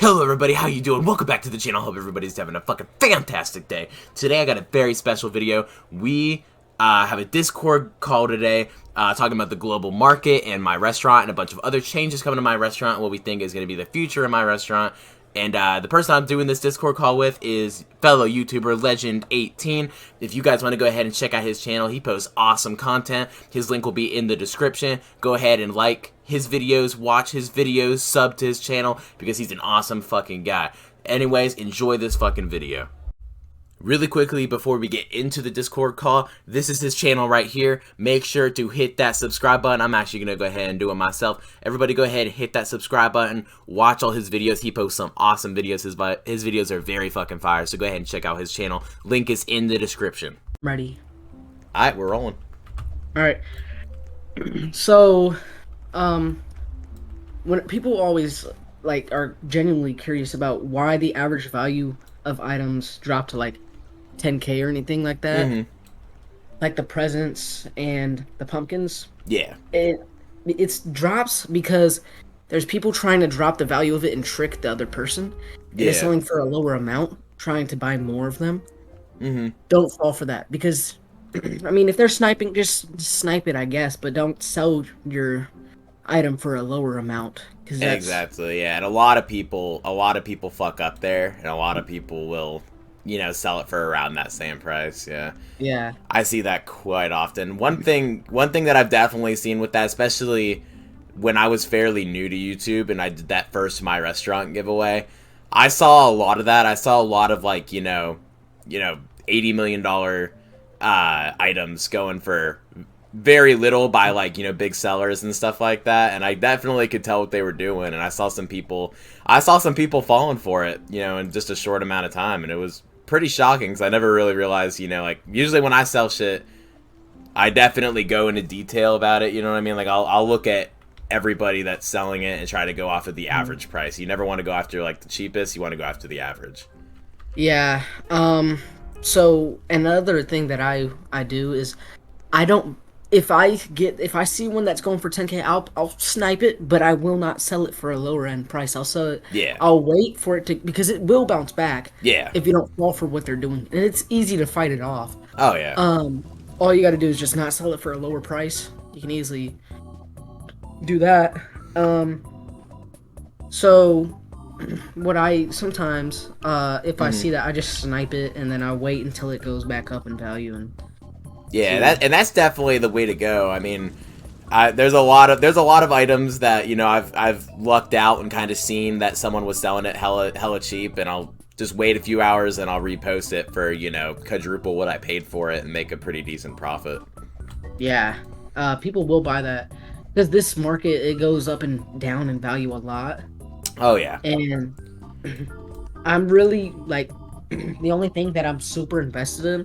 Hello everybody, how you doing? Welcome back to the channel. Hope everybody's having a fucking fantastic day. Today I got a very special video. We have a Discord call today talking about the global market and my restaurant and a bunch of other changes coming to my restaurant and what we think is going to be the future of my restaurant. And the person I'm doing this Discord call with is fellow YouTuber Legend18. If you guys want to go ahead and check out his channel, he posts awesome content. His link will be in the description. Go ahead and like his videos, watch his videos, sub to his channel, because he's an awesome fucking guy. Anyways, enjoy this fucking video. Really quickly, before we get into the Discord call, this is his channel right here. Make sure to hit that subscribe button. I'm actually going to go ahead and do it myself. Everybody go ahead and hit that subscribe button. Watch all his videos. He posts some awesome videos. His videos are very fucking fire, so go ahead and check out his channel. Link is in the description. Ready. Alright, we're rolling. Alright. So, when people always, are genuinely curious about why the average value of items drop to, 10K or anything like that. Mm-hmm. Like the presents and the pumpkins. Yeah. It drops because there's people trying to drop the value of it and trick the other person. And they're selling for a lower amount, trying to buy more of them. Mm-hmm. Don't fall for that, because, I mean, if they're sniping, just snipe it, I guess, but don't sell your item for a lower amount. Exactly, yeah. And a lot of people fuck up there, and a lot of people will, sell it for around that same price. Yeah. I see that quite often. One thing that I've definitely seen with that, especially when I was fairly new to YouTube and I did that first My Restaurant giveaway, I saw a lot of that. I saw a lot of $80 million items going for very little by big sellers and stuff like that, and I definitely could tell what they were doing, and I saw some people falling for it, in just a short amount of time, and it was pretty shocking because I never really realized, usually when I sell shit, I definitely go into detail about it, you know what I mean? I'll look at everybody that's selling it and try to go off of the average price. You never want to go after the cheapest, you want to go after the average. Yeah. So another thing that I do is if I see one that's going for 10K, I'll snipe it, but I will not sell it for a lower end price. I'll sell it. Yeah. I'll wait for it to, because it will bounce back. Yeah. If you don't fall for what they're doing, and it's easy to fight it off. Oh yeah. All you got to do is just not sell it for a lower price. You can easily do that. So what I sometimes, if I see that, I just snipe it, and then I wait until it goes back up in value. And yeah, that's definitely the way to go. I mean, there's a lot of items that I've lucked out and kind of seen that someone was selling it hella cheap, and I'll just wait a few hours and I'll repost it for quadruple what I paid for it and make a pretty decent profit. Yeah, people will buy that because this market, it goes up and down in value a lot. Oh yeah. And I'm really the only thing that I'm super invested in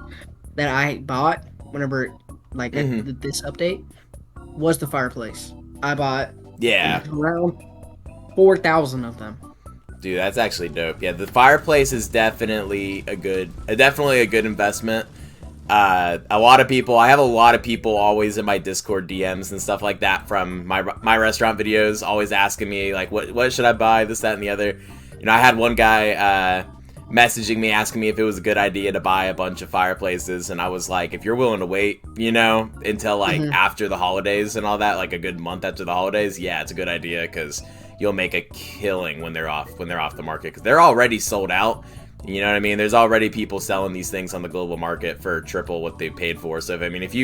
that I bought whenever this update was the fireplace. I bought around 4,000 of them. Dude, that's actually dope. Yeah, the fireplace is definitely a good investment. I have a lot of people always in my Discord DMs and stuff like that from my restaurant videos, always asking me what should I buy, this, that, and the other. I had one guy messaging me asking me if it was a good idea to buy a bunch of fireplaces, and I was like, if you're willing to wait, until after the holidays and all that, a good month after the holidays, yeah, it's a good idea because you'll make a killing when they're off the market, because they're already sold out. You know what I mean? There's already people selling these things on the global market for triple what they paid for. So if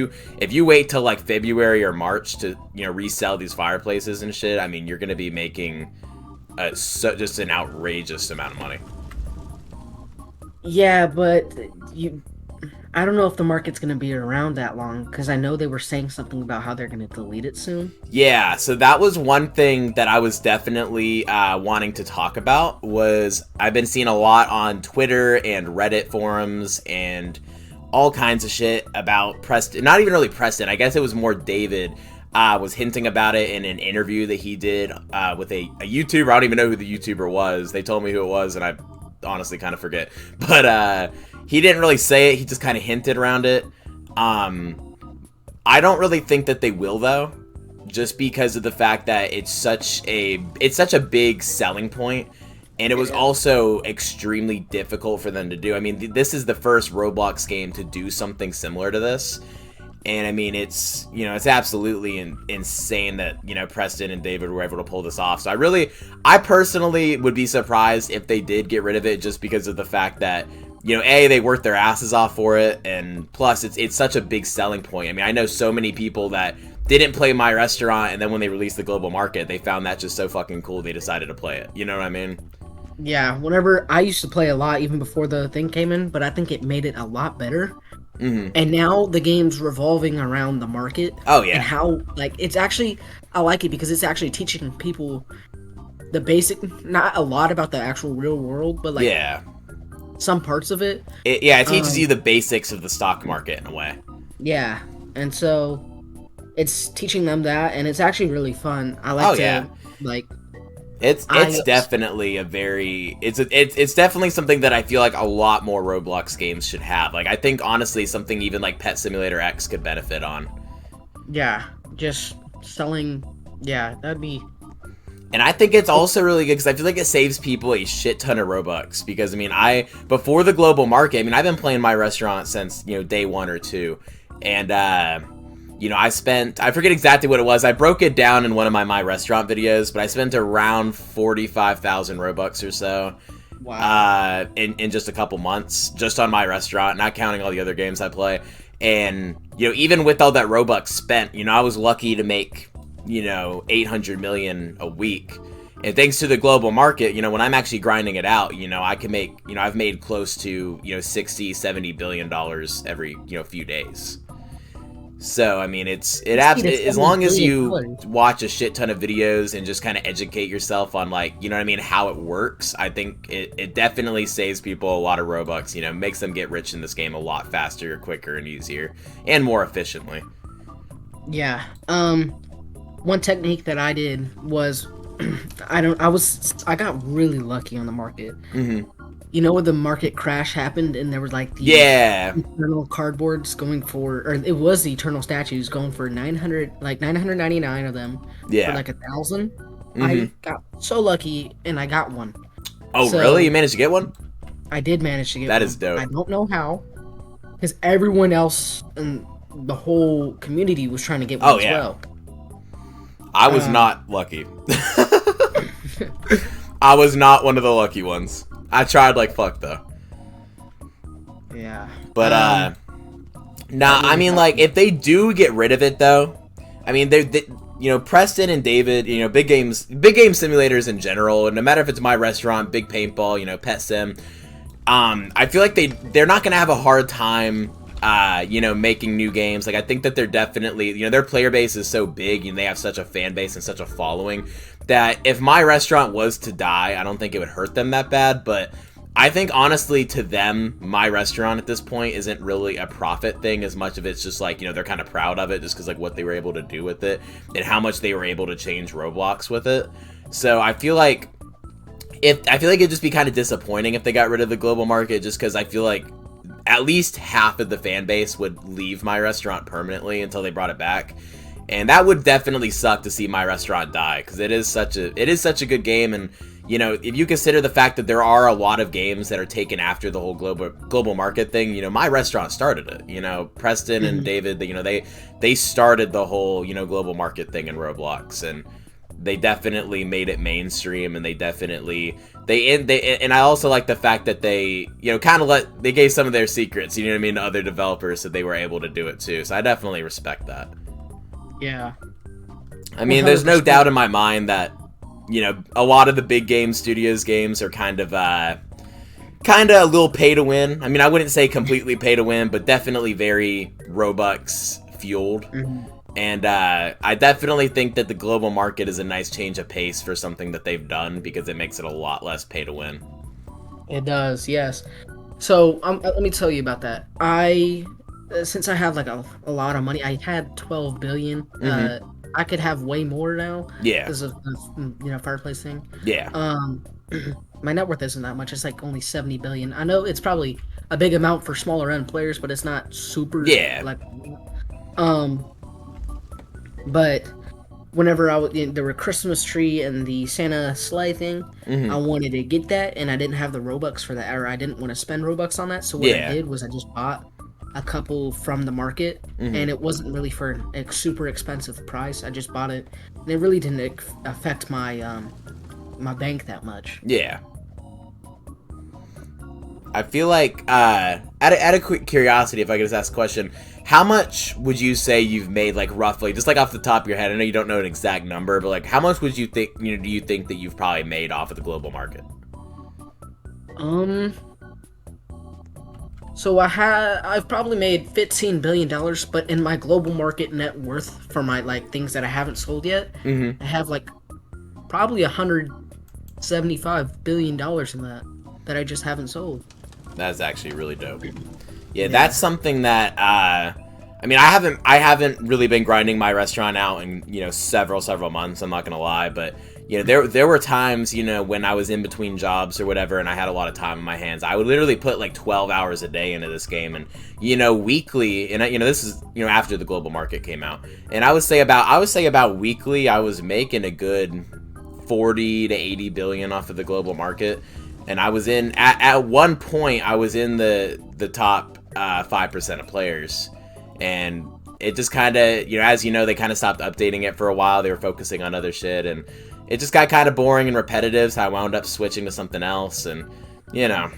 you wait till February or March to resell these fireplaces and shit, I mean, you're gonna be making just an outrageous amount of money. Yeah, but I don't know if the market's going to be around that long, because I know they were saying something about how they're going to delete it soon. Yeah, so that was one thing that I was definitely wanting to talk about. Was I've been seeing a lot on Twitter and Reddit forums and all kinds of shit about Preston. Not even really Preston. I guess it was more David was hinting about it in an interview that he did with a YouTuber. I don't even know who the YouTuber was. They told me who it was, and I honestly kind of forget, but he didn't really say it. He just kind of hinted around it. I don't really think that they will, though, just because of the fact that it's such a big selling point, And it was Yeah. also extremely difficult for them to do. I mean, this is the first Roblox game to do something similar to this. And I mean, it's absolutely insane that, Preston and David were able to pull this off. So I personally would be surprised if they did get rid of it, just because of the fact that, they worked their asses off for it. And plus, it's such a big selling point. I mean, I know so many people that didn't play My Restaurant, and then when they released the global market, they found that just so fucking cool, they decided to play it. You know what I mean? Yeah, whenever I used to play a lot even before the thing came in, but I think it made it a lot better. Mm-hmm. And now the game's revolving around the market. Oh, And yeah. how, like, it's actually, I like it because it's actually teaching people the basic, not a lot about the actual real world, but like Yeah. some parts of it. It teaches Um, you the basics of the stock market in a way. yeah. And so it's teaching them that, and it's actually really fun. I like Oh, to, yeah. like, It's definitely it's definitely something that I feel like a lot more Roblox games should have. Like, I think honestly something even like Pet Simulator X could benefit on. yeah, just selling, yeah, that'd be, And I think it's also really good because I feel like it saves people a shit ton of Robux. Because I mean, before the global market, I mean, I've been playing My Restaurant since day 1 or 2, and I forget exactly what it was. I broke it down in one of my Restaurant videos, but I spent around 45,000 Robux or so. wow. In just a couple months, just on My Restaurant, not counting all the other games I play. And, even with all that Robux spent, I was lucky to make, 800 million a week. And thanks to the global market, when I'm actually grinding it out, I can make, I've made close to, 60, 70 billion dollars every, few days. So, I mean, as long as you watch a shit ton of videos and just kind of educate yourself on, like, how it works, I think it definitely saves people a lot of Robux, makes them get rich in this game a lot faster, quicker, and easier, and more efficiently. Yeah. One technique that I did was I got really lucky on the market. Mm-hmm. You know when the market crash happened and there was like the Yeah. eternal cardboards going for, or it was the eternal statues going for 999 of them for Yeah. like 1,000. Mm-hmm. I got so lucky and I got one. Oh, So really? You managed to get one? I did manage to get That one. is dope. I don't know how, because everyone else in the whole community was trying to get one Oh, as yeah. well. I was not lucky. I was not one of the lucky ones. I tried like fuck, though. Yeah. But, nah, I mean, like, if they do get rid of it, though, I mean, Preston and David, big game simulators in general, and no matter if it's My Restaurant, Big Paintball, Pet Sim, I feel like they're not gonna have a hard time, making new games. Like, I think that they're definitely, their player base is so big, and they have such a fan base and such a following, that if My Restaurant was to die, I don't think it would hurt them that bad, but I think, honestly, to them, My Restaurant at this point isn't really a profit thing as much of it's just, like, they're kind of proud of it just because, like, what they were able to do with it and how much they were able to change Roblox with it. So I feel like it'd just be kind of disappointing if they got rid of the global market, just because I feel like at least half of the fan base would leave My Restaurant permanently until they brought it back. And that would definitely suck to see My Restaurant die, because it is such a good game. And if you consider the fact that there are a lot of games that are taken after the whole global market thing, My Restaurant started it. Preston and David, they started the whole global market thing in Roblox, and they definitely made it mainstream, and they definitely and I also like the fact that they kind of they gave some of their secrets, to other developers, so they were able to do it too. So I definitely respect that. Yeah. I mean, there's no doubt in my mind that a lot of the big game studios games are kind of a little pay to win. I mean, I wouldn't say completely pay to win, but definitely very Robux fueled. Mm-hmm. And I definitely think that the global market is a nice change of pace for something that they've done, because it makes it a lot less pay to win. It does, yes. So let me tell you about that. Since I have like a lot of money, I had 12 billion. Mm-hmm. I could have way more now. Yeah. Because of the fireplace thing. Yeah. My net worth isn't that much. It's like only 70 billion. I know it's probably a big amount for smaller end players, but it's not super. Yeah. Like, but whenever I was there were Christmas tree and the Santa sleigh thing, I Mm-hmm. wanted to get that, and I didn't have the Robux for that, or I didn't want to spend Robux on that. So what I Yeah. did was I just bought a couple from the market, Mm-hmm. and it wasn't really for a super expensive price. I just bought it, and it really didn't affect my bank that much. Yeah. I feel like, out of quick curiosity, if I could just ask a question, how much would you say you've made, like, roughly, just like off the top of your head? I know you don't know an exact number, but like, how much would you think, do you think that you've probably made off of the global market? Um, so I've probably made $15 billion, but in my global market net worth for my like things that I haven't sold yet, Mm-hmm. I have like probably $175 billion in that I just haven't sold. That's actually really dope. Yeah, Yeah. that's something that I mean, I haven't really been grinding my restaurant out in, several months, I'm not going to lie, but there were times, when I was in between jobs or whatever and I had a lot of time on my hands. I would literally put like 12 hours a day into this game, and weekly, and this is, after the global market came out. And I would say about weekly I was making a good 40 to 80 billion off of the global market. And I was at one point I was in the top 5% of players, and it just kind of, as they kind of stopped updating it for a while. They were focusing on other shit, and it just got kind of boring and repetitive, so I wound up switching to something else. And you know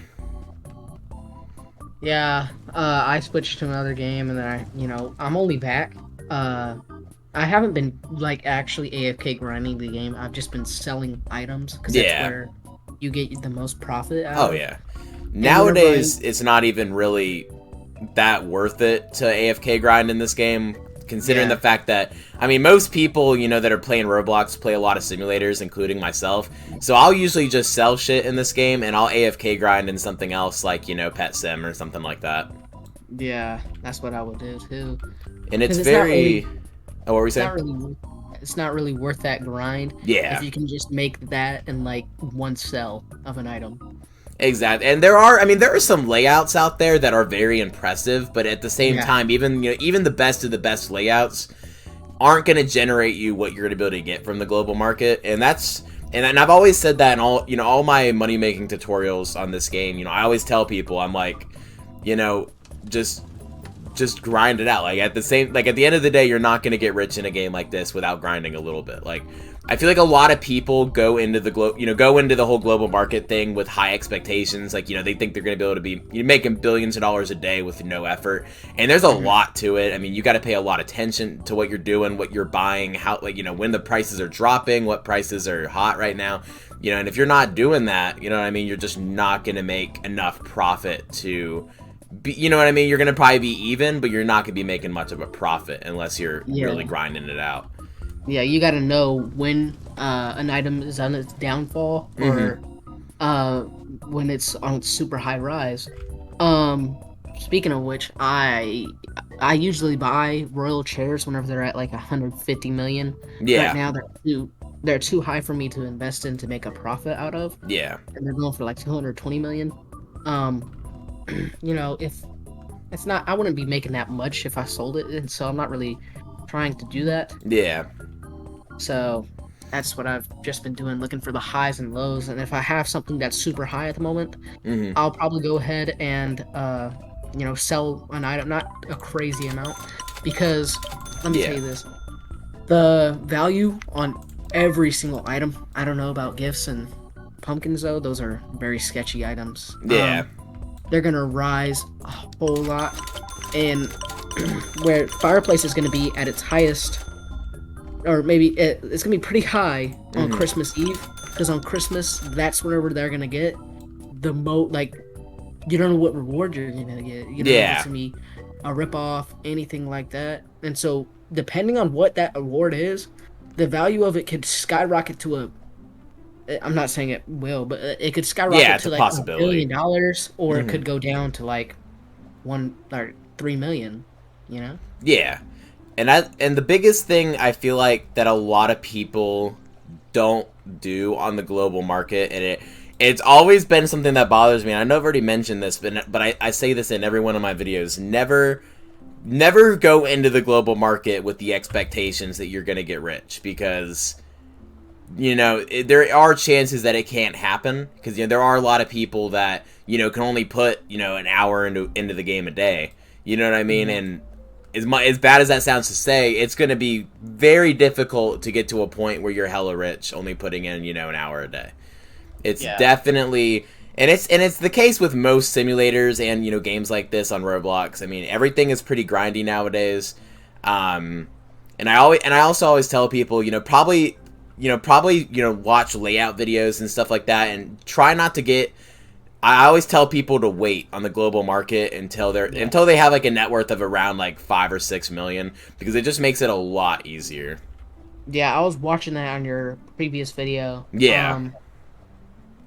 Yeah, I switched to another game, and then I'm only back. Uh, I haven't been like actually AFK grinding the game. I've just been selling items because that's yeah. where you get the most profit out Oh of. yeah. And whenever I Nowadays it's not even really that worth it to AFK grind in this game, considering the yeah fact that, I mean, most people, that are playing Roblox play a lot of simulators, including myself. So I'll usually just sell shit in this game, and I'll AFK grind in something else, like, Pet Sim or something like that. yeah, that's what I would do too. And it's Because it's not really very... Oh, what were we it's not saying? really it's not really worth that grind if Yeah. you can just make that in like one sell of an item. Exactly. And there are some layouts out there that are very impressive, but at the same Yeah, time, even the best of the best layouts aren't going to generate you what you're going to be able to get from the global market. And I've always said that in all my money making tutorials on this game. I always tell people, I'm like, you know just grind it out. Like, at the end of the day, you're not going to get rich in a game like this without grinding a little bit. Like, I feel like a lot of people go into the whole global market thing with high expectations. Like, they think they're going to be able to be making billions of dollars a day with no effort. And there's a lot to it. I mean, you got to pay a lot of attention to what you're doing, what you're buying, how, like, when the prices are dropping, what prices are hot right now. And if you're not doing that, you know what I mean, you're just not going to make enough profit to you know what I mean? You're going to probably be even, but you're not going to be making much of a profit unless you're really yeah. grinding it out. Yeah, you got to know when an item is on its downfall, or Mm-hmm. uh, when it's on its super high rise. Um, Speaking of which, I usually buy royal chairs whenever they're at like 150 million. Right Yeah. now, they're too high for me to invest in to make a profit out of, Yeah. and they're going for like 220 million. Um, if it's not, I wouldn't be making that much if I sold it, and so I'm not really trying to do that. Yeah. So that's what I've just been doing, looking for the highs and lows. And if I have something that's super high at the moment, Mm-hmm. I'll probably go ahead and sell an item, not a crazy amount, because let me tell Yeah. you this: the value on every single item. I don't know about gifts and pumpkins though; those are very sketchy items. Yeah. They're gonna rise a whole lot, and where fireplace is gonna be at its highest, or maybe it's gonna be pretty high on Mm-hmm. Christmas Eve, because on Christmas that's whenever they're gonna get the like, you don't know what reward you're gonna get. You don't know if it's Yeah. gonna be a rip off, anything like that. And so depending on what that award is, the value of it could skyrocket to a, I'm not saying it will, but it could Yeah, skyrocket it's to a like $1 possibility. billion, or it Mm-hmm. could go down to like 3 million, you know? Yeah. And the biggest thing I feel like that a lot of people don't do on the global market, and it's always been something that bothers me. And I know I've already mentioned this, but I say this in every one of my videos. Never never go into the global market with the expectations that you're going to get rich, because there are chances that it can't happen, because there are a lot of people that can only put an hour into the game a day. You know what I mean? And as bad as that sounds to say, it's going to be very difficult to get to a point where you're hella rich only putting in an hour a day. It's definitely, and it's the case with most simulators and games like this on Roblox. I mean, everything is pretty grindy nowadays. And I also always tell people probably watch layout videos and stuff like that, and try not to get. I always tell people to wait on the global market until they have like a net worth of around like 5 or 6 million, because it just makes it a lot easier. Yeah, I was watching that on your previous video. Yeah.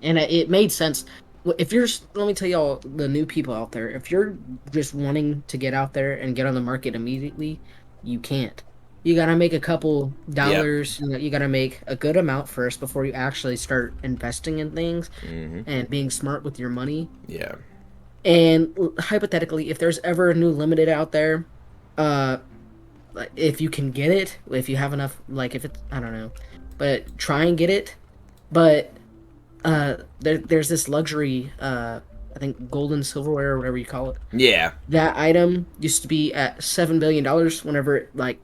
And it made sense. Let me tell y'all, the new people out there, if you're just wanting to get out there and get on the market immediately, you can't. You gotta make a couple dollars. Yep. You gotta make a good amount first before you actually start investing in things and being smart with your money. Yeah. And hypothetically, if there's ever a new limited out there, if you can get it, if you have enough, like if it's, I don't know, but try and get it. But there's this luxury, I think golden silverware or whatever you call it. Yeah. That item used to be at $7 billion whenever it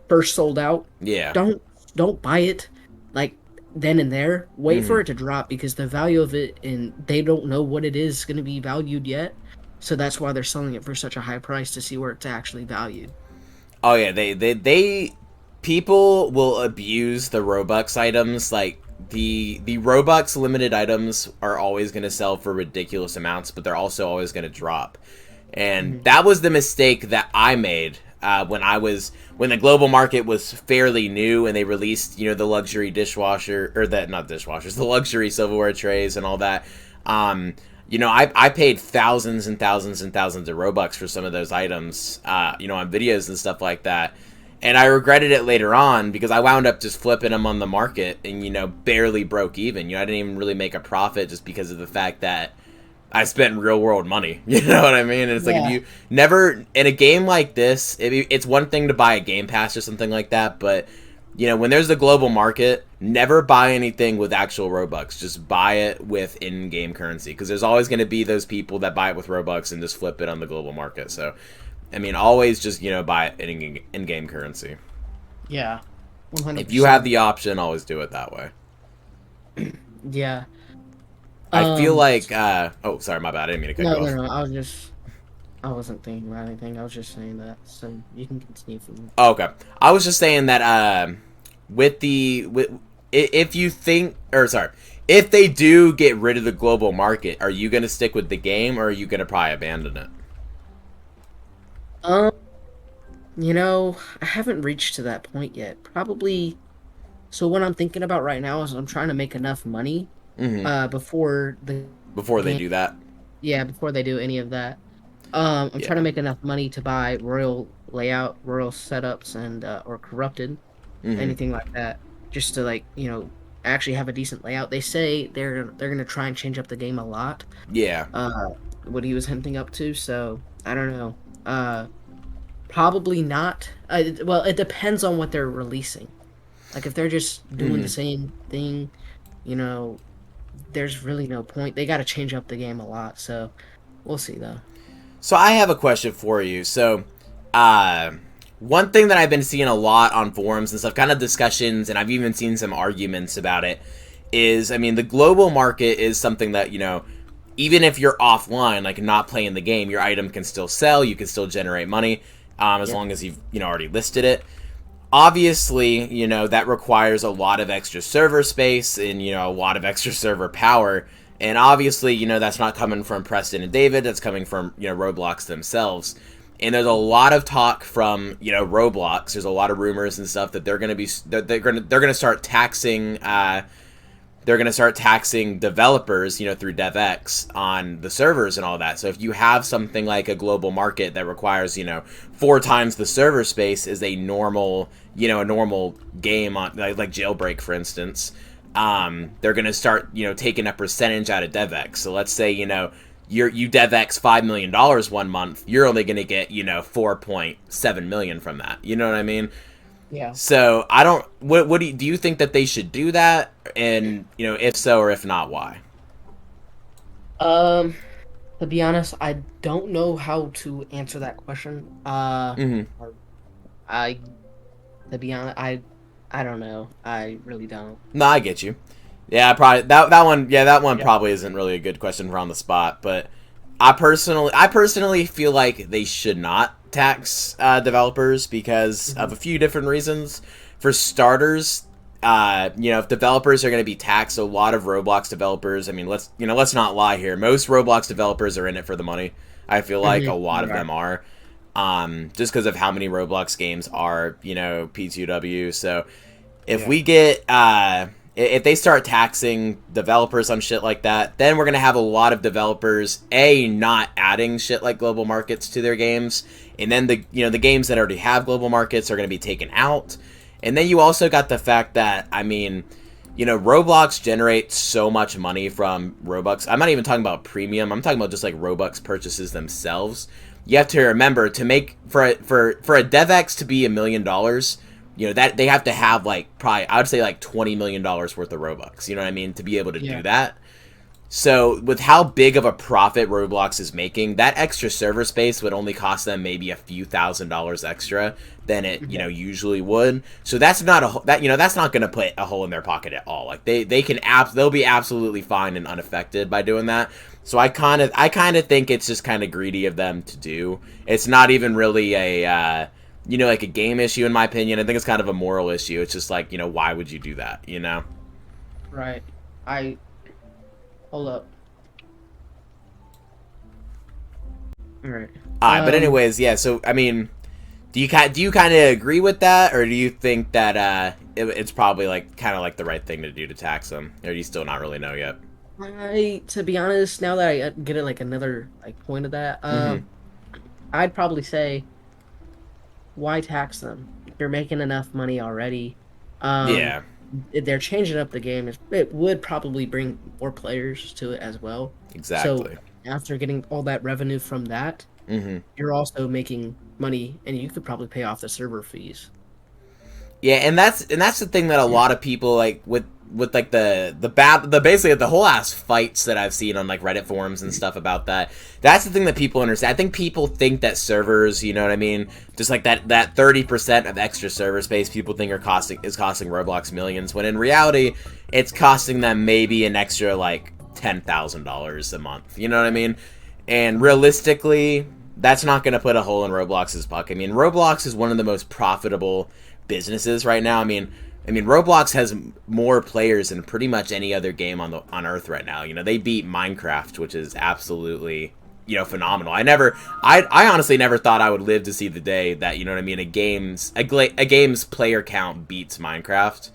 first sold out. Yeah. Don't buy it then and there. Wait for it to drop, because the value of it, and they don't know what it is going to be valued yet. So that's why they're selling it for such a high price, to see where it's actually valued. Oh yeah, they people will abuse the Robux items. Like the Robux limited items are always going to sell for ridiculous amounts, but they're also always going to drop. And that was the mistake that I made when the global market was fairly new, and they released the luxury dishwasher, or not dishwashers, the luxury silverware trays and all that. I paid thousands and thousands and thousands of Robux for some of those items, on videos and stuff like that. And I regretted it later on, because I wound up just flipping them on the market and, barely broke even. I didn't even really make a profit, just because of the fact that I spent real world money. You know what I mean? And it's like, if you never, in a game like this, it's one thing to buy a Game Pass or something like that, but when there's the global market, never buy anything with actual Robux. Just buy it with in-game currency, because there's always going to be those people that buy it with Robux and just flip it on the global market. So, I mean, always just, buy it in-game currency. Yeah. 100%. If you have the option, always do it that way. Yeah. I feel like, oh, sorry, my bad. I didn't mean to cut you off. No, I wasn't thinking about anything. I was just saying that, so you can continue from there. Oh, okay. I was just saying that, if they do get rid of the global market, are you going to stick with the game, or are you going to probably abandon it? I haven't reached to that point yet. Probably. So what I'm thinking about right now is I'm trying to make enough money before they do that. Yeah, before they do any of that. I'm trying to make enough money to buy royal layout, royal setups, and or corrupted, anything like that, just to actually have a decent layout. They say they're gonna try and change up the game a lot. Yeah. What he was hinting up to. So I don't know. Probably not. Well, it depends on what they're releasing. Like if they're just doing the same thing, there's really no point. They got to change up the game a lot. So we'll see though. So I have a question for you. So, one thing that I've been seeing a lot on forums and stuff, kind of discussions, and I've even seen some arguments about it, is, I mean, the global market is something that, even if you're offline, like not playing the game, your item can still sell, you can still generate money, as long as you've, already listed it. Obviously, that requires a lot of extra server space and, a lot of extra server power. And obviously, that's not coming from Preston and David. That's coming from, Roblox themselves. And there's a lot of talk from, Roblox. There's a lot of rumors and stuff that they're going to start taxing, developers, through DevX on the servers and all that. So if you have something like a global market that requires, 4 times the server space as a normal game on like Jailbreak, for instance, they're going to start, taking a percentage out of DevX. So let's say, you DevX $5 million one month, you're only going to get, you know, 4.7 million from that. You know what I mean? Yeah. So I don't. What do you think that they should do that? And you know, if so or if not, why? Um, to be honest, I don't know how to answer that question. Mm-hmm. Or I, to be honest, I don't know. I really don't. No, I get you. Yeah, probably that one. Yeah, that one Yeah. probably isn't really a good question for on the spot. But I personally feel like they should not tax developers because of a few different reasons. For starters, you know, if developers are going to be taxed, a lot of Roblox developers. I mean, let's not lie here. Most Roblox developers are in it for the money. I feel like a lot of Yeah. them are. Just because of how many Roblox games are, you know, P2W. So if Yeah. we get if they start taxing developers on shit like that, then we're gonna have a lot of developers not adding shit like global markets to their games, and then the games that already have global markets are gonna be taken out, and then you also got the fact that I mean, you know, Roblox generates so much money from Robux. I'm not even talking about premium. I'm talking about just like Robux purchases themselves. You have to remember to make for a DevX to be $1 million. You know, that they have to have like probably I would say like $20 million worth of Robux, you know what I mean, to be able to Yeah. do that. So with how big of a profit Roblox is making, that extra server space would only cost them maybe a few $1,000s extra than it, you know, usually would. So that's not that's not going to put a hole in their pocket at all. Like they'll be absolutely fine and unaffected by doing that. So I kind of think it's just kind of greedy of them to do. It's not even really a you know, like a game issue in my opinion. I think it's kind of a moral issue. It's just like, you know, why would you do that, you know? Right. I hold up. All right. But anyways, yeah. So I mean, do you kind of agree with that, or do you think that it's probably like kind of like the right thing to do to tax them, or do you still not really know yet? To be honest, now that I get it, like another like point of that, Mm-hmm. I'd probably say, why tax them? They're making enough money already. Um, Yeah, they're changing up the game. It would probably bring more players to it as well. So exactly. after getting all that revenue from that, Mm-hmm. you're also making money, and you could probably pay off the server fees. Yeah, and that's the thing that a lot of people like with like the basically the whole ass fights that I've seen on like Reddit forums and stuff about that. That's the thing that people understand. I think people think that servers, you know what I mean, just like that 30% of extra server space people think is costing Roblox millions, when in reality it's costing them maybe an extra like $10,000 a month. You know what I mean? And realistically, that's not going to put a hole in Roblox's pocket. I mean, Roblox is one of the most profitable businesses right now. I mean, Roblox has more players than pretty much any other game on Earth right now. You know, they beat Minecraft, which is absolutely, you know, phenomenal. I honestly never thought I would live to see the day that, you know what I mean, a game's player count beats Minecraft,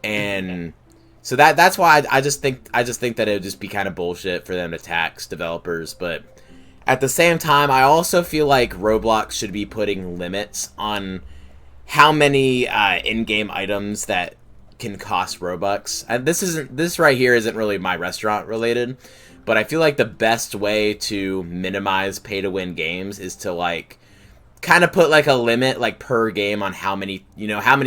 and so that's why I just think that it would just be kind of bullshit for them to tax developers, but at the same time, I also feel like Roblox should be putting limits on how many in-game items that can cost Robux. And this right here isn't really My Restaurant related, but I feel like the best way to minimize pay-to-win games is to like kind of put like a limit like per game on how many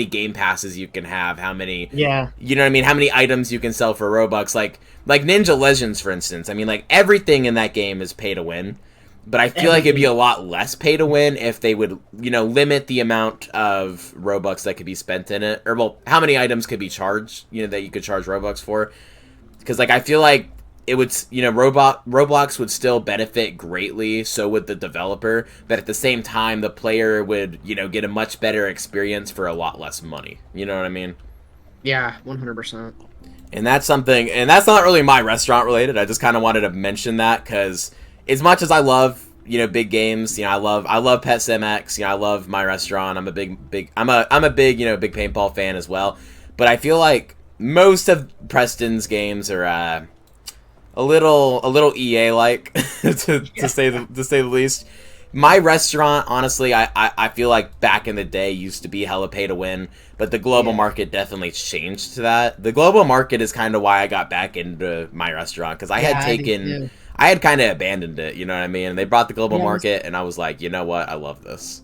game passes you can have, how many, Yeah. you know what I mean, how many items you can sell for Robux, like Ninja Legends for instance. I mean, like everything in that game is pay to win. But I feel like it'd be a Everything. lot less pay to win if they would, you know, limit the amount of Robux that could be spent in it, or well, how many items could be charged, you know, that you could charge Robux for. Because like I feel like it would, you know, Roblox would still benefit greatly. So would the developer, but at the same time, the player would, you know, get a much better experience for a lot less money. You know what I mean? Yeah, 100%. And that's something, and that's not really My Restaurant related. I just kind of wanted to mention that because as much as I love, you know, big games, you know, I love Pet Sim X, you know, I love My Restaurant. I'm a big, you know, big paintball fan as well. But I feel like most of Preston's games are a little EA like to say the least. My Restaurant, honestly, I feel like back in the day used to be hella pay to win, but the global market definitely changed to that. The global market is kind of why I got back into My Restaurant, because Yeah, I do too. I had kind of abandoned it, you know what I mean? And they brought the To global be honest, market, and I was like, you know what? I love this.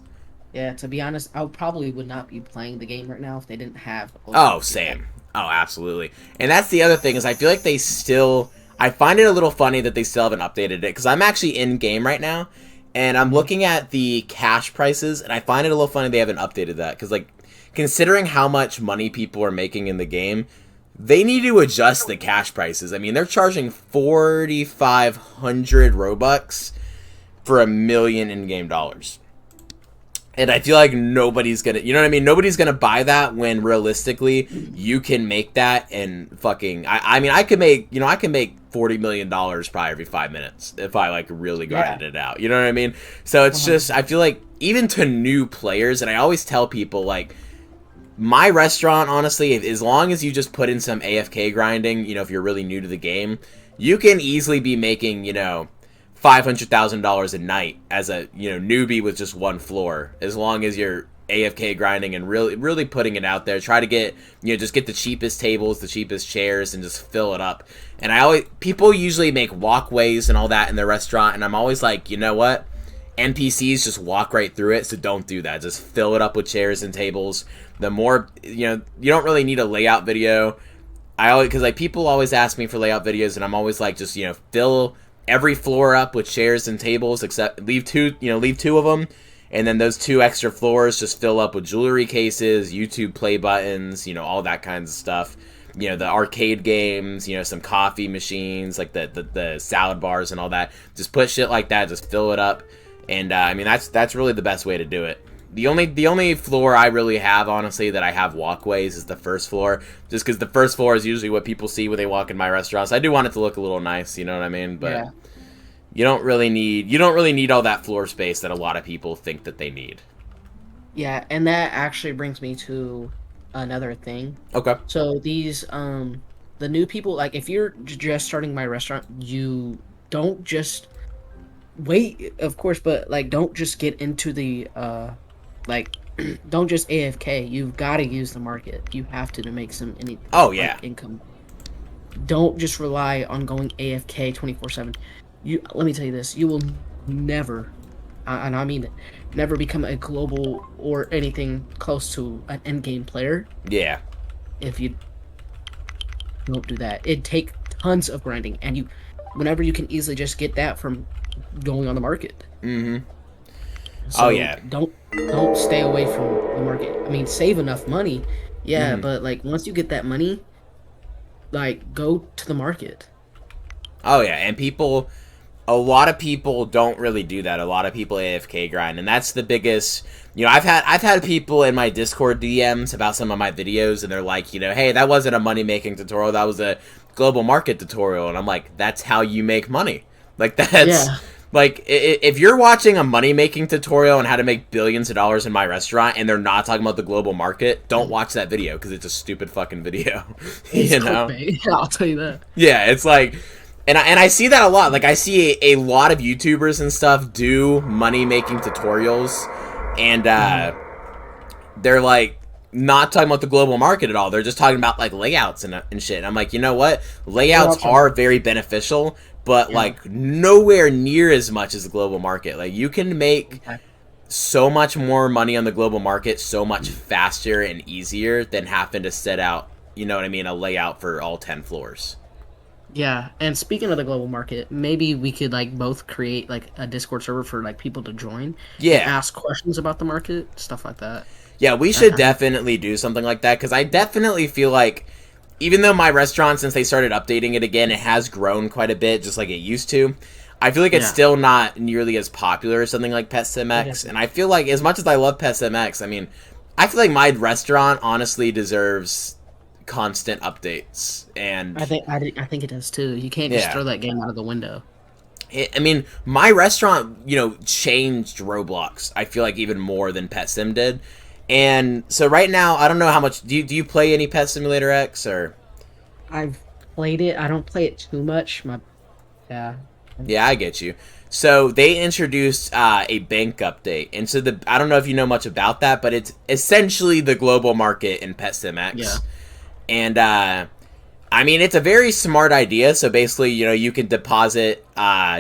yeah, to be honest, I probably would not be playing the game right now if they didn't have the global Oh, market yet. same. Oh, absolutely. And that's the other thing is I feel like they still. I find it a little funny that they still haven't updated it because I'm actually in game right now, and I'm Mhm. looking at the cash prices, and I find it a little funny they haven't updated that because like considering how much money people are making in the game, they need to adjust the cash prices. I mean, they're charging 4,500 Robux for $1 million in-game dollars. And I feel like nobody's gonna, you know what I mean? Nobody's gonna buy that when realistically you can make that and fucking. I mean, I could make, I can make $40 million probably every 5 minutes if I like really Yeah. grinded it out. You know what I mean? So it's just, I 100%. feel like even to new players, and I always tell people like my restaurant, honestly, as long as you just put in some AFK grinding, if you're really new to the game, you can easily be making, $500,000 a night as a newbie with just one floor. As long as you're AFK grinding and really putting it out there, try to get just get the cheapest tables, the cheapest chairs, and just fill it up. And people usually make walkways and all that in their restaurant, and I'm always like, you know what? NPCs just walk right through it, so don't do that. Just fill it up with chairs and tables. The more you don't really need a layout video. I always because like people always ask me for layout videos, and I'm always like, just fill every floor up with chairs and tables, except leave two of them, and then those two extra floors just fill up with jewelry cases, YouTube play buttons, all that kinds of stuff. The arcade games, some coffee machines, like the salad bars and all that. Just put shit like that, just fill it up. And I mean that's really the best way to do it. The only floor I really have, honestly, that I have walkways is the first floor, just because the first floor is usually what people see when they walk in my restaurants. I do want it to look a little nice, you know what I mean? But Yeah. you don't really need all that floor space that a lot of people think that they need. Yeah, and that actually brings me to another thing. Okay. So these the new people, like if you're just starting my restaurant, you don't just wait, of course, but like don't just get into the like don't just AFK. You've got to use the market. You have to make some any Oh like yeah. income. Don't just rely on going AFK 24/7. You let me tell you this, you will never, and I mean it, never become a global or anything close to an end game player Yeah. if you don't do that. It'd take tons of grinding, and whenever you can easily just get that from going on the market. Mm-hmm. Oh So yeah. don't stay away from the market. I mean, save enough money, yeah, Mm-hmm. but like once you get that money, like go to the market. Oh yeah. And a lot of people don't really do that. A lot of people AFK grind, and that's the biggest. I've had people in my Discord DMs about some of my videos, and they're like, hey, that wasn't a money making tutorial. That was a global market tutorial, and I'm like, that's how you make money. Like that's Yeah, like if you're watching a money making tutorial on how to make billions of dollars in my restaurant, and they're not talking about the global market, don't watch that video because it's a stupid fucking video. it's you know? clickbait. I'll tell you that. Yeah, it's like, and I see that a lot. Like I see a lot of YouTubers and stuff do money making tutorials, and Mhm. they're like not talking about the global market at all. They're just talking about like layouts and shit. And I'm like, you know what? They're Layouts also are very beneficial, but yeah. like nowhere near as much as the global market. Like you can make Exactly. so much more money on the global market so much faster and easier than having to set out, you know what I mean, a layout for all 10 floors. Yeah, and speaking of the global market, maybe we could like both create like a Discord server for like people to join and Yeah. ask questions about the market, stuff like that. Yeah, we That should kind of definitely do something like that because I definitely feel like even though my restaurant, since they started updating it again, it has grown quite a bit, just like it used to. I feel like it's yeah. still not nearly as popular as something like It PetSimX, and isn't. I feel like as much as I love PetSimX, I mean, I feel like my restaurant honestly deserves constant updates, and I think it does too. You can't just yeah, throw that game out of the window. I mean, my restaurant, changed Roblox. I feel like even more than Pet Sim did, and so right now, I don't know how much do you play any Pet Simulator X or I've played it. I don't play it too much. My yeah. Yeah, I get you. So they introduced a bank update, and so I don't know if you know much about that, but it's essentially the global market in Yeah. PetSimX, and I mean it's a very smart idea. So basically, you can deposit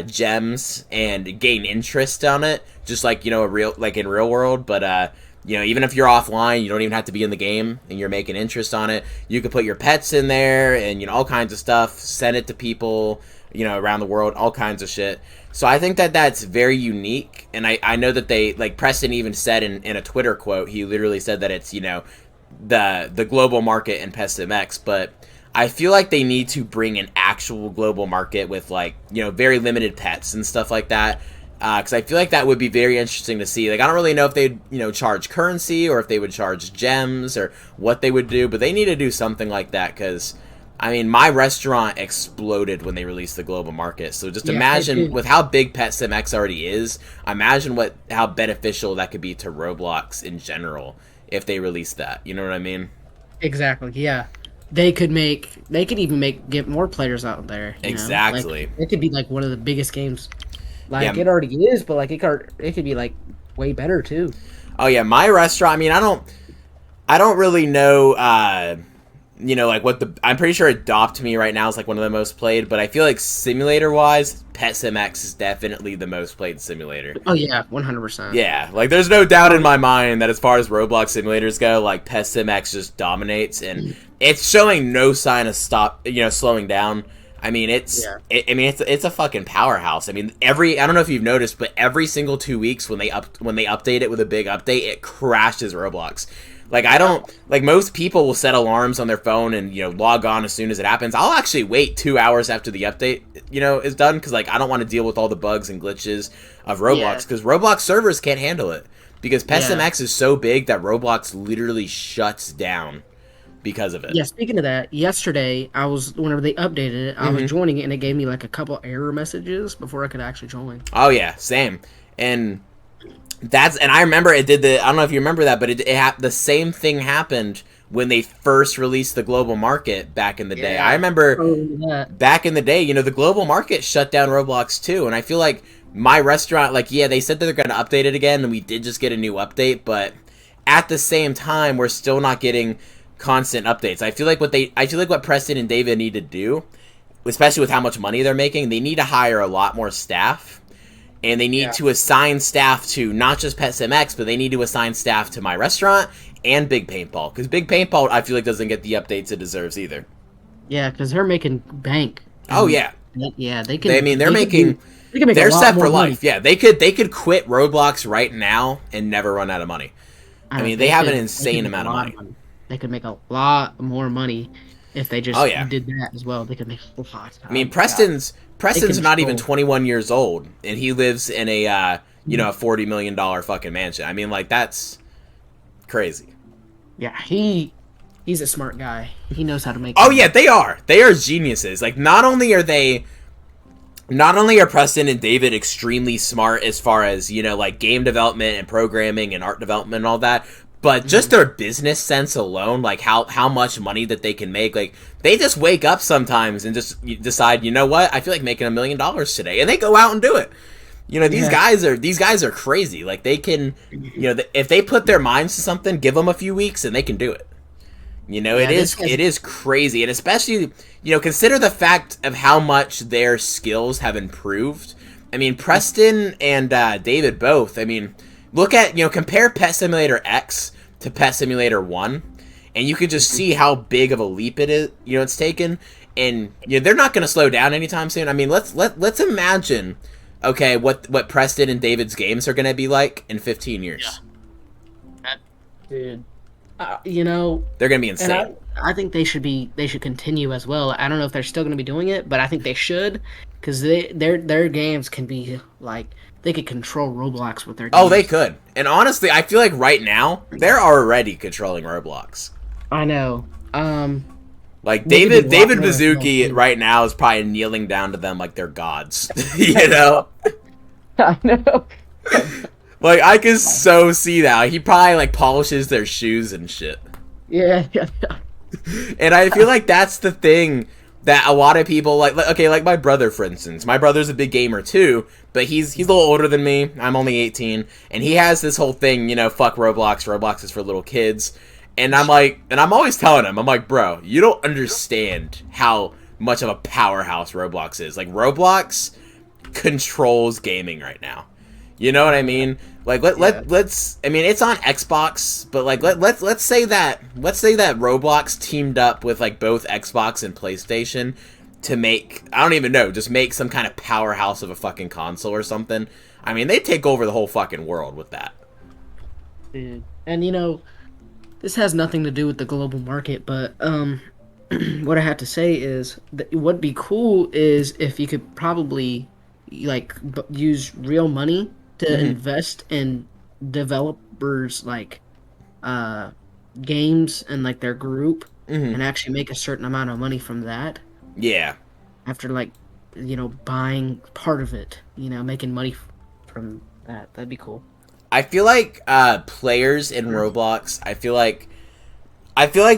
gems and gain interest on it, just like a real like in real world, but even if you're offline, you don't even have to be in the game, and you're making interest on it. You can put your pets in there, and all kinds of stuff. Send it to people, around the world, all kinds of shit. So I think that that's very unique, and I know that they like Preston even said in a Twitter quote, he literally said that it's the global market in PestMX, but I feel like they need to bring an actual global market with like very limited pets and stuff like that. Because I feel like that would be very interesting to see. Like, I don't really know if they'd, charge currency or if they would charge gems or what they would do, but they need to do something like that because, I mean, My Restaurant exploded when they released the global market. So just imagine, with how big PetSimX already is, imagine how beneficial that could be to Roblox in general if they released that. You know what I mean? Exactly. Yeah. They could even get more players out there. Exactly. Like, it could be like one of the biggest games. Like, Yeah. it already is, but like it could be like way better too. Oh yeah, My Restaurant. I mean, I don't really know. Like I'm pretty sure Adopt Me right now is like one of the most played, but I feel like simulator wise, PetSimX is definitely the most played simulator. Oh yeah, 100%. Yeah, like there's no doubt in my mind that as far as Roblox simulators go, like PetSimX just dominates, and it's showing no sign of slowing down. I mean, it's a fucking powerhouse. I mean, I don't know if you've noticed, but every single 2 weeks when they update it with a big update, it crashes Roblox. Like most people will set alarms on their phone and log on as soon as it happens. I'll actually wait 2 hours after the update is done because like I don't want to deal with all the bugs and glitches of Roblox because Roblox servers can't handle it because PestMX is so big that Roblox literally shuts down because of it. Yeah, speaking of that, yesterday whenever they updated it, I was joining it and it gave me like a couple error messages before I could actually join. Oh yeah, same. And I remember it did I don't know if you remember that, but the same thing happened when they first released the global market back in the day. I remember back in the day, the global market shut down Roblox too, and I feel like My Restaurant, like, yeah, they said that they're going to update it again, and we did just get a new update, but at the same time, we're still not getting constant updates. I feel like what Preston and David need to do, especially with how much money they're making, they need to hire a lot more staff. And they need to assign staff to not just PetSimX, but they need to assign staff to My Restaurant and Big Paintball. Because Big Paintball, I feel like, doesn't get the updates it deserves either. Yeah, because they're making bank. Oh, yeah. Yeah, they can. They're set for life. Yeah, they could quit Roblox right now and never run out of money. I mean, they have an insane amount of money. They could make a lot more money if they just did that as well. They could make a lot. I mean, Preston's not even 21 years old, and he lives in a a $40 million fucking mansion. I mean, like, that's crazy. Yeah, he's a smart guy. He knows how to make. Oh yeah, they are geniuses. Like, not only are Preston and David extremely smart as far as like game development and programming and art development and all that, but just their business sense alone, like how much money that they can make, like they just wake up sometimes and just decide, what, I feel like making $1 million today, and they go out and do it. These guys are crazy. Like they can, if they put their minds to something, give them a few weeks and they can do it. It is crazy, and especially consider the fact of how much their skills have improved. I mean, Preston and David both. I mean, look at compare Pet Simulator X to Pet Simulator 1, and you could just see how big of a leap it is. It's taken, and they're not going to slow down anytime soon. I mean, let's imagine, okay, what Preston and David's games are going to be like in 15 years. Yeah. Dude. They're gonna be insane. I think they should continue as well. I don't know if they're still gonna be doing it, but I think they should, because their games can be like, they could control Roblox with their games. Oh, they could. And honestly, I feel like right now they're already controlling Roblox. I know. Like David Mizuki right now is probably kneeling down to them like they're gods. I know. Like, I can so see that. He probably, like, polishes their shoes and shit. Yeah. And I feel like that's the thing that a lot of people like my brother, for instance. My brother's a big gamer too, but he's a little older than me. I'm only 18, and he has this whole thing, fuck Roblox. Roblox is for little kids. And I'm always telling him, I'm like, bro, you don't understand how much of a powerhouse Roblox is. Like, Roblox controls gaming right now. You know what I mean? Like, let's I mean, it's on Xbox, but like let's say that Roblox teamed up with like both Xbox and PlayStation to make, I don't even know, just make some kind of powerhouse of a fucking console or something. I mean, they take over the whole fucking world with that. Dude. And this has nothing to do with the global market, but what I have to say is that what'd be cool is if you could probably like use real money to invest in developers like games and like their group and actually make a certain amount of money from that. Yeah. After like buying part of it, making money from that. That'd be cool. I feel like players in Roblox, I feel like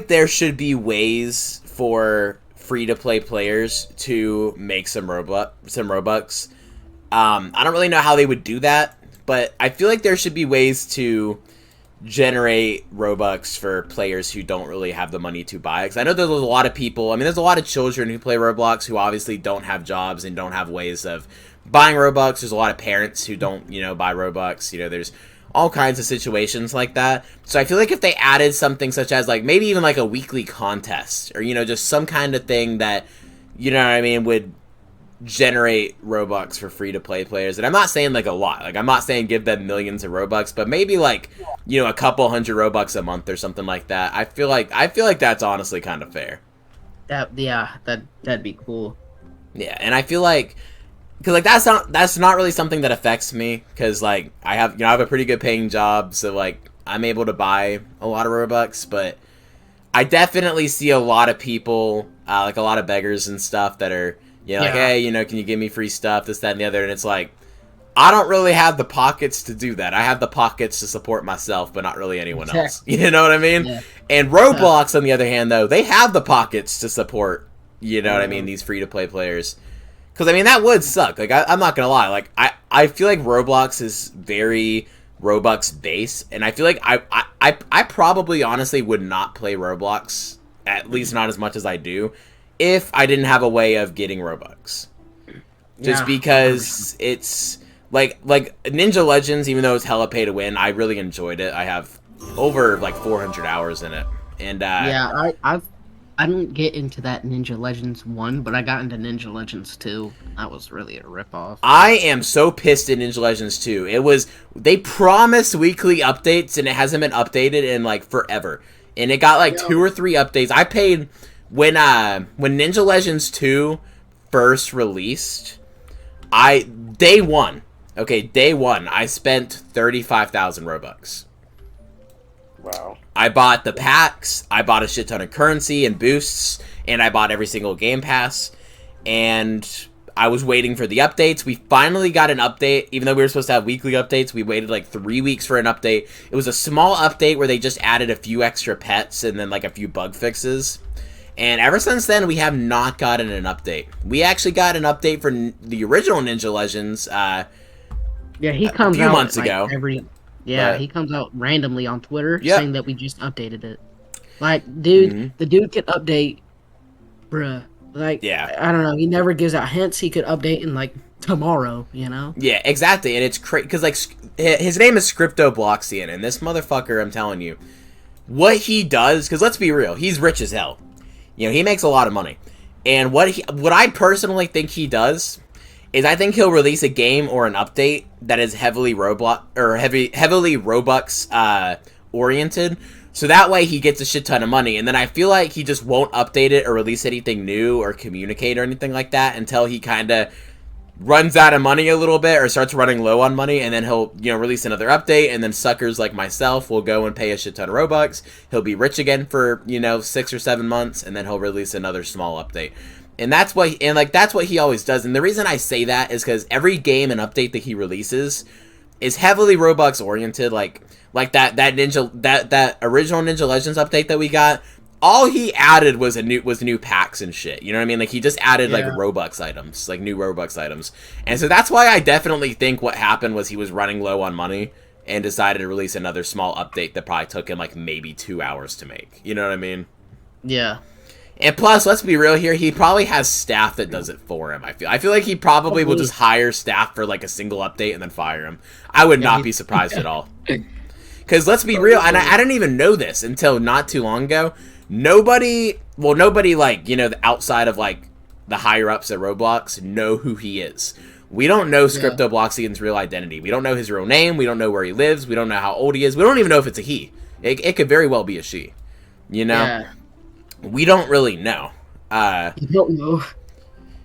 there should be ways for free-to-play players to make some Robux. I don't really know how they would do that, but I feel like there should be ways to generate Robux for players who don't really have the money to buy. Because I know there's a lot of people, I mean, there's a lot of children who play Roblox who obviously don't have jobs and don't have ways of buying Robux. There's a lot of parents who don't, buy Robux. There's all kinds of situations like that. So I feel like if they added something such as, like, maybe even like a weekly contest or, just some kind of thing that, would generate Robux for free-to-play players. And I'm not saying, like, a lot. Like, I'm not saying give them millions of Robux, but maybe, like, a couple hundred Robux a month or something like that. I feel like that's honestly kind of fair. That'd be cool. Yeah, and I feel like, because, like, that's not really something that affects me, because, like, I have a pretty good paying job, so, like, I'm able to buy a lot of Robux, but I definitely see a lot of people, like, a lot of beggars and stuff that are, like, hey, can you give me free stuff, this, that, and the other, and it's like, I don't really have the pockets to do that. I have the pockets to support myself, but not really anyone else. You know what I mean? Yeah. And Roblox, on the other hand, though, they have the pockets to support, what I mean, these free-to-play players. Because, I mean, that would suck. Like, I'm not going to lie. Like, I feel like Roblox is very Robux-based, and I feel like I probably, honestly, would not play Roblox, at least not as much as I do, if I didn't have a way of getting Robux. Just because it's, like Ninja Legends, even though it's hella pay to win, I really enjoyed it. I have over, like, 400 hours in it. And, yeah, I didn't get into that Ninja Legends 1, but I got into Ninja Legends 2. That was really a ripoff. I am so pissed at Ninja Legends 2. They promised weekly updates, and it hasn't been updated in, like, forever. And it got, like, 2 or 3 updates. I paid, when Ninja Legends 2 first released, day one, I spent 35,000 Robux. Wow. I bought the packs, I bought a shit ton of currency and boosts, and I bought every single game pass, and I was waiting for the updates. We finally got an update, even though we were supposed to have weekly updates. We waited like 3 weeks for an update. It was a small update where they just added a few extra pets and then like a few bug fixes. And ever since then, we have not gotten an update. We actually got an update for the original Ninja Legends he comes a few out months like ago. He comes out randomly on Twitter saying that we just updated it. Like, dude, the dude could update, bruh. Like, I don't know. He never gives out hints. He could update in, like, tomorrow, Yeah, exactly. And it's crazy, because, like, his name is Scriptobloxian, and this motherfucker, I'm telling you, what he does, because let's be real, he's rich as hell. He makes a lot of money. And what I personally think he does is I think he'll release a game or an update that is heavily Roblox oriented, so that way he gets a shit ton of money, and then I feel like he just won't update it or release anything new or communicate or anything like that until he kind of runs out of money a little bit or starts running low on money, and then he'll release another update, and then suckers like myself will go and pay a shit ton of Robux. He'll be rich again for 6 or 7 months, and then he'll release another small update. And that's what he always does. And the reason I say that is because every game and update that he releases is heavily Robux oriented. Like that original Ninja Legends update that we got. all he added was new packs and shit. You know what I mean? Like he just added like Yeah. Robux items, like new Robux items. And so that's why I definitely think what happened was he was running low on money and decided to release another small update that probably took him like maybe 2 hours to make. You know what I mean? Yeah. And plus, let's be real here, he probably has staff that does it for him, I feel like he probably will just hire staff for like a single update and then fire him. I would not be surprised at all. Because let's be real, and I didn't even know this until not too long ago. Nobody like, you know, outside of like the higher ups at Roblox know who he is. We don't know Scriptobloxian's real identity. We don't know his real name. We don't know where he lives. We don't know how old he is. We don't even know if it's a he. It could very well be a she. You know? Yeah. We don't really know. You don't know.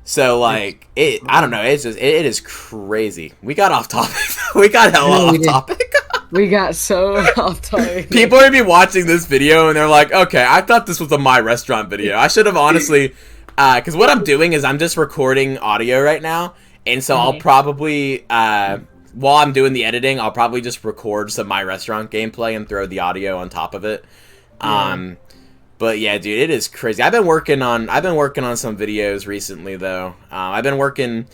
So like I don't know. It's just it is crazy. We got off topic. We got hella off topic. We got so off topic. People are gonna be watching this video and they're like, okay, I thought this was a My Restaurant video. I should have honestly, because what I'm doing is I'm just recording audio right now, and so I'll probably, while I'm doing the editing, I'll probably just record some My Restaurant gameplay and throw the audio on top of it. But yeah, dude, it is crazy. I've been working on some videos recently though. I've been working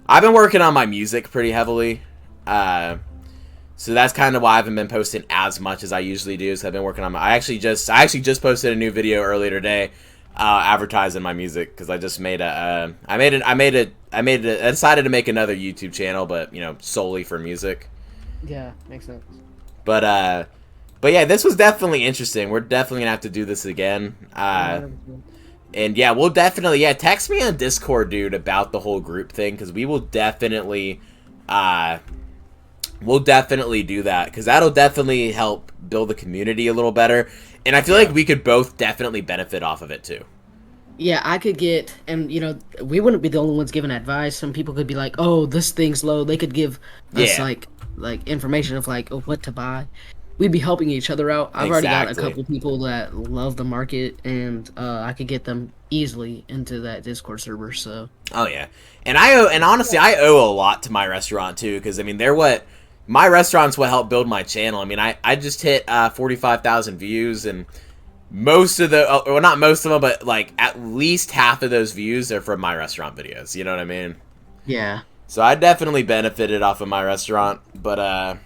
on my music pretty heavily. So that's kind of why I haven't been posting as much as I usually do. So I've been working on I actually just posted a new video earlier today, advertising my music because I just made I decided to make another YouTube channel, but you know, solely for music. Yeah, makes sense. But yeah, this was definitely interesting. We're definitely gonna have to do this again. And yeah, we'll definitely text me on Discord, dude, about the whole group thing because we will definitely we'll definitely do that because that'll definitely help build the community a little better, and I feel like we could both definitely benefit off of it too. Yeah, I could get, and you know, we wouldn't be the only ones giving advice. Some people could be like, "Oh, this thing's low." They could give us like information of like what to buy. We'd be helping each other out. I've already got a couple people that love the market, and I could get them easily into that Discord server. So. Oh yeah, and honestly, I owe a lot to My Restaurant too, because I mean, My Restaurant's what helped build my channel. I mean, I just hit 45,000 views, and most of the, well, not most of them, but like at least half of those views are from My Restaurant videos. You know what I mean? Yeah. So I definitely benefited off of My Restaurant, but